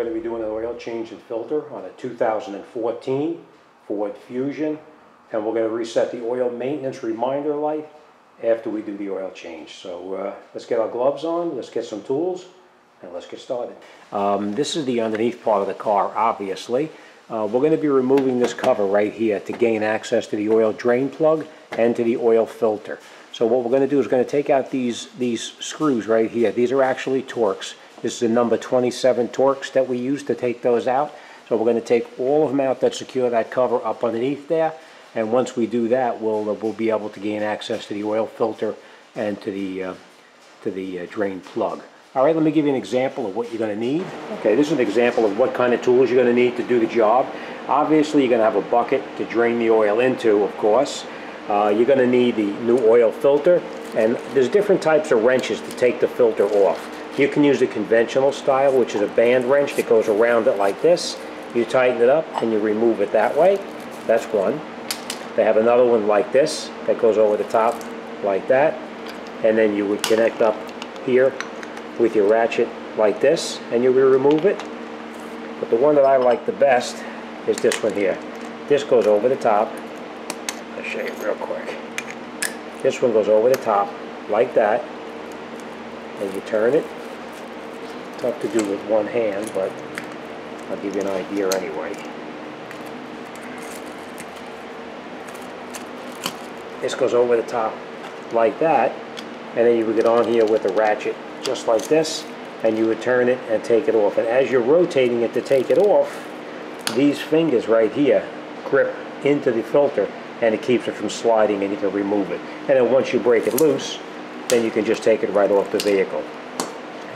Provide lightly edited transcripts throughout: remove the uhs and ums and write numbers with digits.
We're going to be doing an oil change and filter on a 2014 Ford Fusion, and we're going to reset the oil maintenance reminder light after we do the oil change. So let's get our gloves on, let's get some tools, and let's get started. This is the underneath part of the car, obviously. We're going to be removing this cover right here to gain access to the oil drain plug and to the oil filter. So what we're going to do is going to take out these screws right here. These are actually Torx. This is a number 27 Torx that we use to take those out. So we're going to take all of them out that secure that cover up underneath there. And once we do that, we'll be able to gain access to the oil filter and to the drain plug. All right, let me give you an example of what you're going to need. Okay, this is an example of what kind of tools you're going to need to do the job. Obviously, you're going to have a bucket to drain the oil into, of course. You're going to need the new oil filter, and there's different types of wrenches to take the filter off. You can use the conventional style, which is a band wrench that goes around it like this. You tighten it up and you remove it that way. That's one. They have another one like this that goes over the top like that, and then you would connect up here with your ratchet like this, and you will remove it. But the one that I like the best is this one here. This goes over the top. I'll show you real quick. This one goes over the top like that, and you turn it. Tough to do with one hand, but I'll give you an idea anyway. This goes over the top like that, and then you would get on here with a ratchet just like this, and you would turn it and take it off. And as you're rotating it to take it off, these fingers right here grip into the filter, and it keeps it from sliding, and you can remove it. And then once you break it loose, then you can just take it right off the vehicle.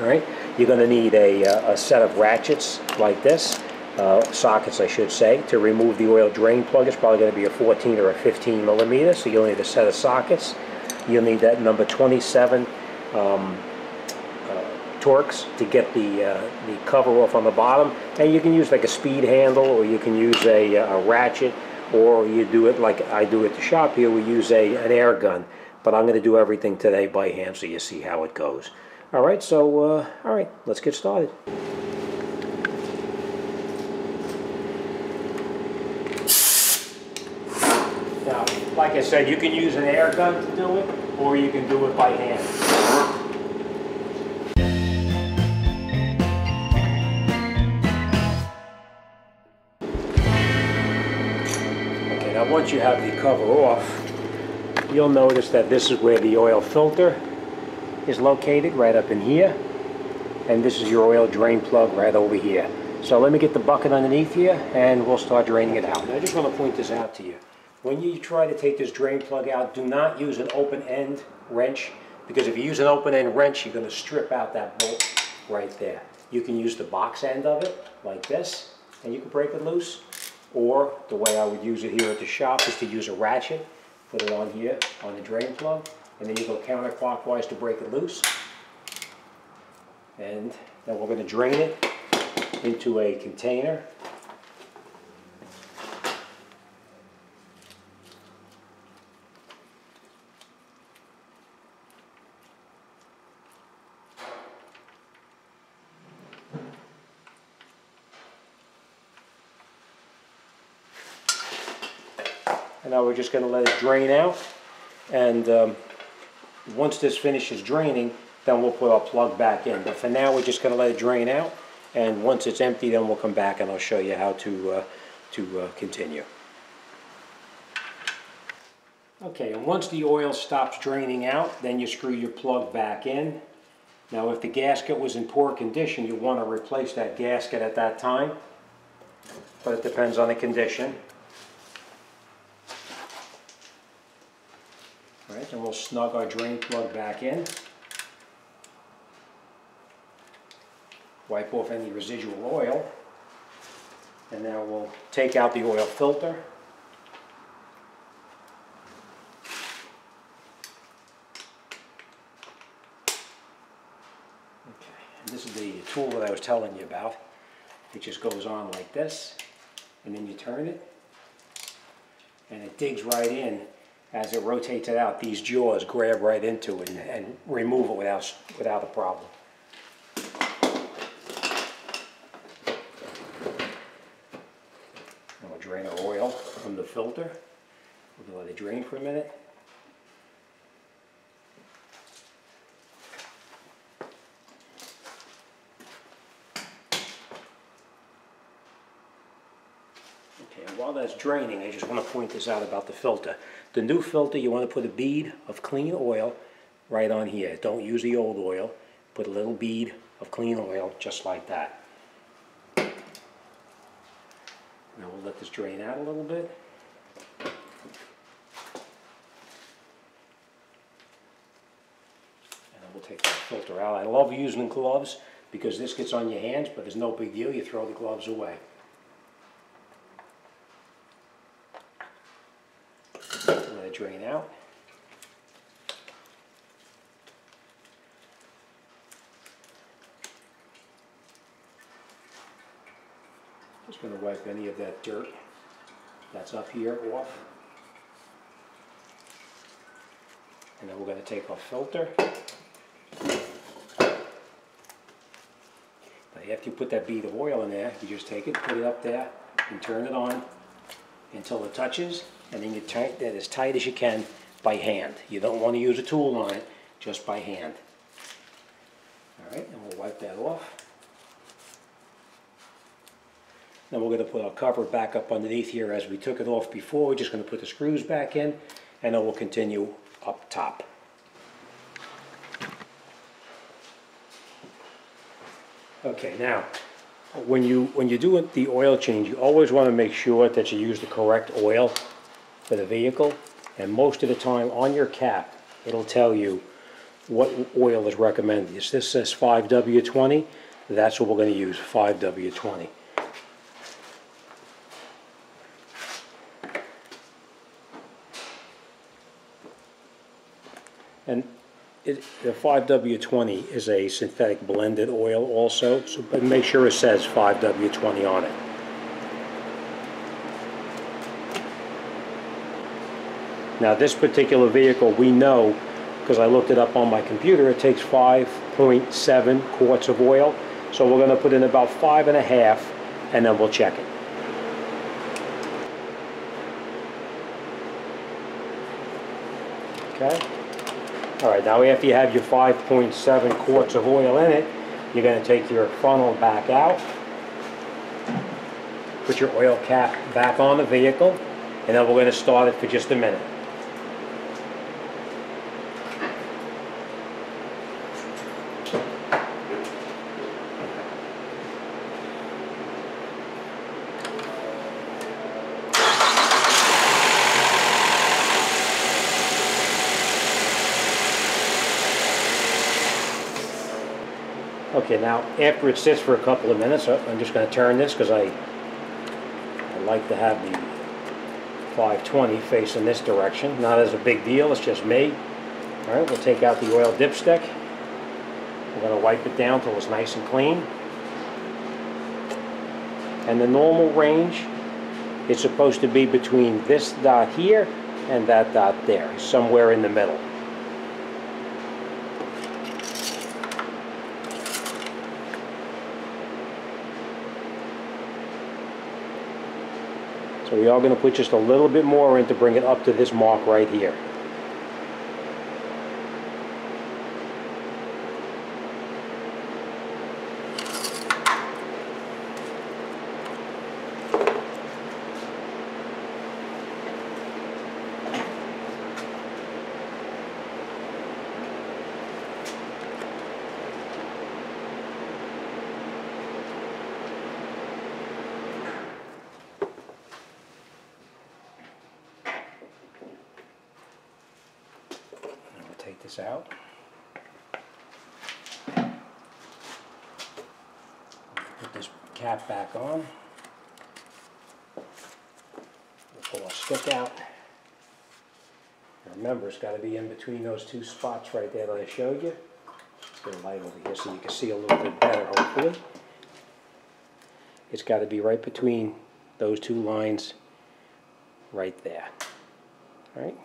All right, you're going to need a set of ratchets like this, sockets I should say, to remove the oil drain plug. It's probably going to be a 14 or a 15 millimeter, so you'll need a set of sockets. You'll need that number 27 Torx to get the cover off on the bottom, and you can use like a speed handle, or you can use a ratchet, or you do it like I do at the shop here. We use an air gun, but I'm going to do everything today by hand so you see how it goes. All right, so all right, let's get started. Now, like I said, you can use an air gun to do it, or you can do it by hand. Now once you have the cover off, you'll notice that this is where the oil filter is located, right up in here, and this is your oil drain plug right over here. So let me get the bucket underneath here and we'll start draining it out. And I just want to point this out to you. When you try to take this drain plug out, do not use an open end wrench, because if you use an open end wrench, you're going to strip out that bolt right there. You can use the box end of it like this, and you can break it loose. Or the way I would use it here at the shop is to use a ratchet, put it on here on the drain plug, and then you go counterclockwise to break it loose. And then we're going to drain it into a container. And now we're just going to let it drain out, and once this finishes draining, then we'll put our plug back in. But for now, we're just going to let it drain out, and once it's empty, then we'll come back and I'll show you how to continue. Okay, and once the oil stops draining out, then you screw your plug back in. Now if the gasket was in poor condition, you want to replace that gasket at that time, but it depends on the condition. All right, and we'll snug our drain plug back in. Wipe off any residual oil. And now we'll take out the oil filter. Okay, and this is the tool that I was telling you about. It just goes on like this, and then you turn it, and it digs right in. As it rotates it out, these jaws grab right into it and remove it without a problem. drain our oil from the filter. We're going to let it drain for a minute. Okay, and while that's draining, I just want to point this out about the filter. The new filter, you want to put a bead of clean oil right on here. Don't use the old oil. Put a little bead of clean oil just like that. Now we'll let this drain out a little bit. And then we'll take that filter out. I love using gloves because this gets on your hands, but there's no big deal. You throw the gloves away. Let it drain out. Just going to wipe any of that dirt that's up here off. And then we're going to take our filter. Now after you put that bead of oil in there, you just take it, put it up there, and turn it on until it touches, and then you tighten that as tight as you can by hand. You don't want to use a tool on it, just by hand. Alright, and we'll wipe that off. Then we're going to put our cover back up underneath here as we took it off before. We're just going to put the screws back in, and then we'll continue up top. Okay, now when you do the oil change, you always want to make sure that you use the correct oil for the vehicle. And most of the time on your cap, it'll tell you what oil is recommended. If this says 5W20, that's what we're going to use, 5W20. And the 5W20 is a synthetic blended oil also, so but make sure it says 5W20 on it. Now this particular vehicle, we know, because I looked it up on my computer, it takes 5.7 quarts of oil. So we're going to put in about 5.5, and then we'll check it. Okay. Alright, now after you have your 5.7 quarts of oil in it, you're going to take your funnel back out, put your oil cap back on the vehicle, and then we're going to start it for just a minute. Okay, now after it sits for a couple of minutes, I'm just going to turn this because I like to have the 520 facing this direction. Not as a big deal, it's just me. Alright, we'll take out the oil dipstick. We're going to wipe it down till it's nice and clean. And the normal range is supposed to be between this dot here and that dot there, somewhere in the middle. So we are going to put just a little bit more in to bring it up to this mark right here. Take this out. Put this cap back on. We'll pull our stick out. Now remember, it's got to be in between those two spots right there that I showed you. Put a light over here so you can see a little bit better, hopefully. It's got to be right between those two lines right there. All right?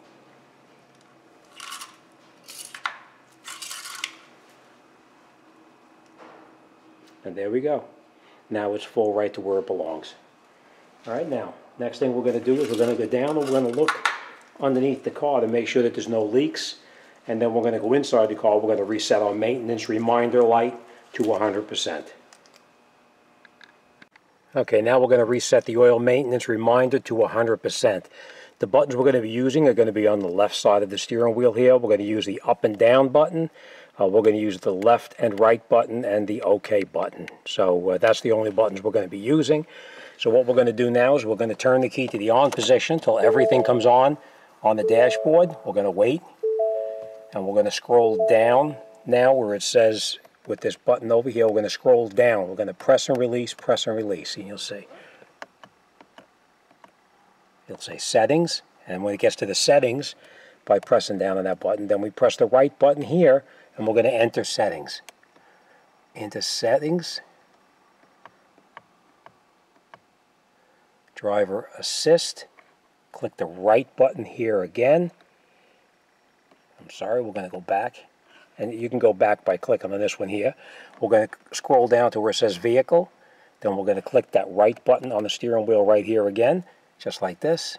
And there we go. Now it's full right to where it belongs. Alright, now Next thing we're going to do is we're going to go down and we're going to look underneath the car to make sure that there's no leaks. And then we're going to go inside the car. We're going to reset our maintenance reminder light to 100%. Okay, now we're going to reset the oil maintenance reminder to 100%. The buttons we're going to be using are going to be on the left side of the steering wheel here. We're going to use the up and down button. We're going to use the left and right button and the OK button. So that's the only buttons we're going to be using. So what we're going to do now is we're going to turn the key to the on position until everything comes on the dashboard. We're going to wait, and we're going to scroll down now where it says, with this button over here, we're going to scroll down. We're going to press and release, and you'll see. It'll say settings, and when it gets to the settings, by pressing down on that button, then we press the right button here, and we're going to enter settings. Into settings, driver assist, click the right button here again. I'm sorry, we're going to go back, and you can go back by clicking on this one here. We're going to scroll down to where it says vehicle, then we're going to click that right button on the steering wheel right here again, just like this.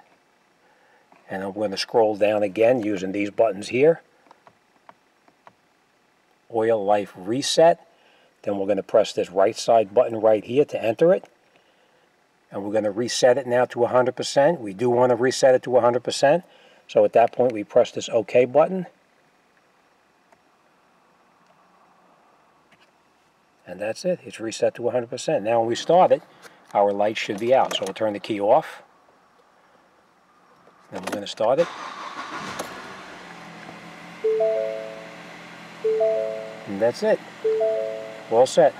And I'm going to scroll down again using these buttons here. Oil life reset. Then we're going to press this right side button right here to enter it. And we're going to reset it now to 100%. We do want to reset it to 100%. So at that point we press this OK button. And that's it. It's reset to 100%. Now when we start it, our light should be out. So we'll turn the key off. Then we're going to start it. And that's it. All set.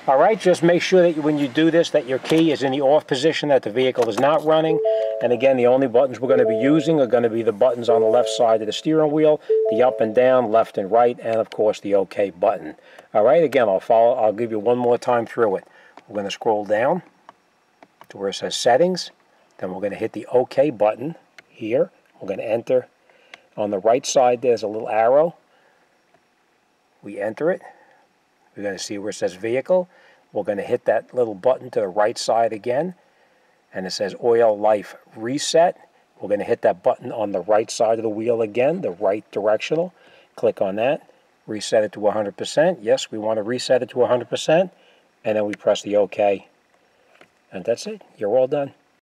All right, just make sure that when you do this that your key is in the off position, that the vehicle is not running. And again, the only buttons we're going to be using are going to be the buttons on the left side of the steering wheel, the up and down, left and right, and of course the OK button. All right, again, I'll give you one more time through it. We're going to scroll down to where it says settings. Then we're going to hit the OK button here. We're going to enter. On the right side, there's a little arrow. We enter it. We're going to see where it says vehicle. We're going to hit that little button to the right side again, and it says oil life reset. We're going to hit that button on the right side of the wheel again, the right directional. Click on that. Reset it to 100%. Yes, we want to reset it to 100%, and then we press the OK. And that's it. You're all done.